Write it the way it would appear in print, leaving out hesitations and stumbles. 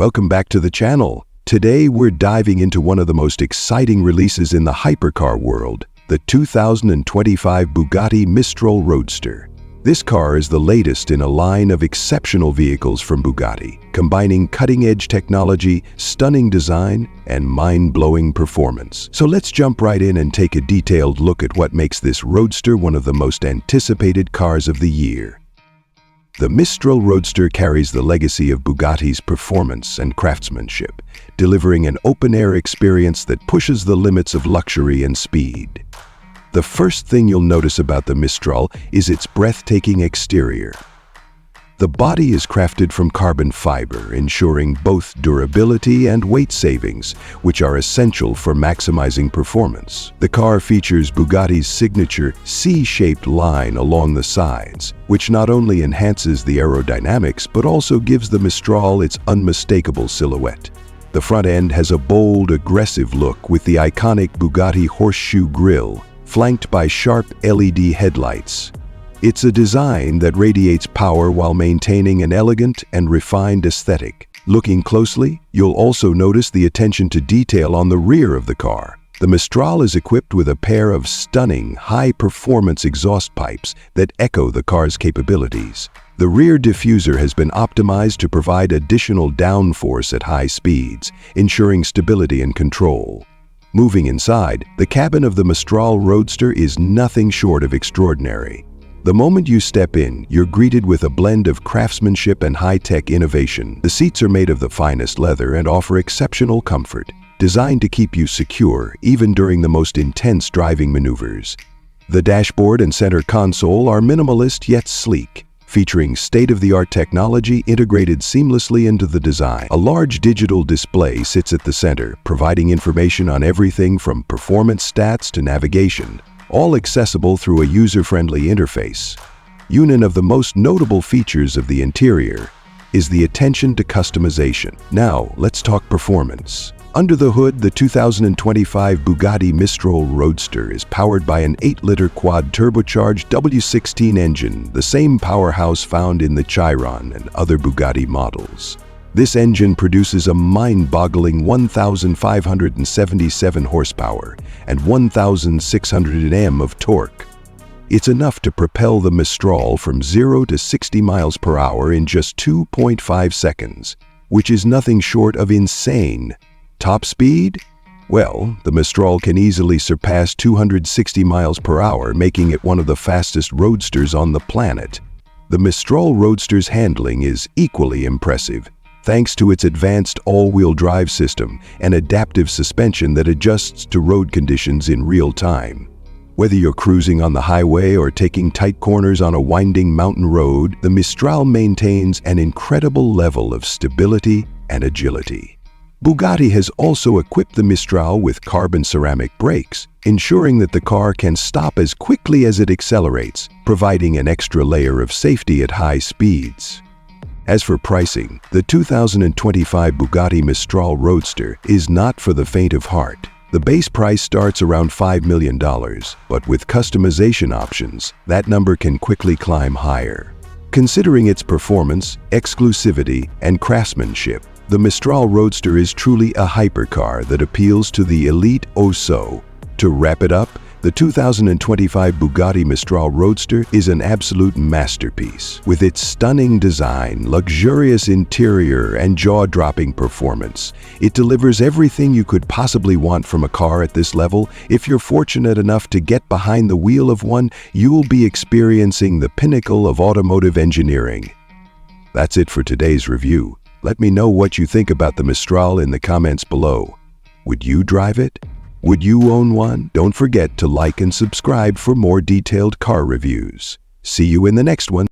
welcome back to the channel. Today we're diving into one of the most exciting releases in the hypercar world, the 2025 Bugatti Mistral Roadster. This car is the latest in a line of exceptional vehicles from Bugatti, combining cutting-edge technology, stunning design, and mind-blowing performance. So let's jump right in and take a detailed look at what makes this Roadster one of the most anticipated cars of the year. The Mistral Roadster carries the legacy of Bugatti's performance and craftsmanship, delivering an open-air experience that pushes the limits of luxury and speed. The first thing you'll notice about the Mistral is its breathtaking exterior. The body is crafted from carbon fiber, ensuring both durability and weight savings, which are essential for maximizing performance. The car features Bugatti's signature C-shaped line along the sides, which not only enhances the aerodynamics but also gives the Mistral its unmistakable silhouette. The front end has a bold, aggressive look with the iconic Bugatti horseshoe grille, flanked by sharp LED headlights. It's a design that radiates power while maintaining an elegant and refined aesthetic. Looking closely, you'll also notice the attention to detail on the rear of the car. The Mistral is equipped with a pair of stunning, high-performance exhaust pipes that echo the car's capabilities. The rear diffuser has been optimized to provide additional downforce at high speeds, ensuring stability and control. Moving inside, the cabin of the Mistral Roadster is nothing short of extraordinary. The moment you step in, you're greeted with a blend of craftsmanship and high-tech innovation. The seats are made of the finest leather and offer exceptional comfort, designed to keep you secure even during the most intense driving maneuvers. The dashboard and center console are minimalist yet sleek, featuring state-of-the-art technology integrated seamlessly into the design. A large digital display sits at the center, providing information on everything from performance stats to navigation, all accessible through a user-friendly interface. One of the most notable features of the interior is the attention to customization. Now, let's talk performance. Under the hood, the 2025 Bugatti Mistral Roadster is powered by an 8-liter quad-turbocharged W16 engine, the same powerhouse found in the Chiron and other Bugatti models. This engine produces a mind-boggling 1,577 horsepower and 1,600 Nm of torque. It's enough to propel the Mistral from 0 to 60 miles per hour in just 2.5 seconds, which is nothing short of insane. Top speed? Well, the Mistral can easily surpass 260 miles per hour, making it one of the fastest roadsters on the planet. The Mistral Roadster's handling is equally impressive, thanks to its advanced all-wheel drive system and adaptive suspension that adjusts to road conditions in real time. Whether you're cruising on the highway or taking tight corners on a winding mountain road, the Mistral maintains an incredible level of stability and agility. Bugatti has also equipped the Mistral with carbon ceramic brakes, ensuring that the car can stop as quickly as it accelerates, providing an extra layer of safety at high speeds. As for pricing, the 2025 Bugatti Mistral Roadster is not for the faint of heart. The base price starts around $5 million, but with customization options, that number can quickly climb higher. Considering its performance, exclusivity, and craftsmanship, the Mistral Roadster is truly a hypercar that appeals to the elite oh-so. To wrap it up, the 2025 Bugatti Mistral Roadster is an absolute masterpiece. With its stunning design, luxurious interior, and jaw-dropping performance, it delivers everything you could possibly want from a car at this level. If you're fortunate enough to get behind the wheel of one, you'll be experiencing the pinnacle of automotive engineering. That's it for today's review. Let me know what you think about the Mistral in the comments below. Would you drive it? Would you own one? Don't forget to like and subscribe for more detailed car reviews. See you in the next one.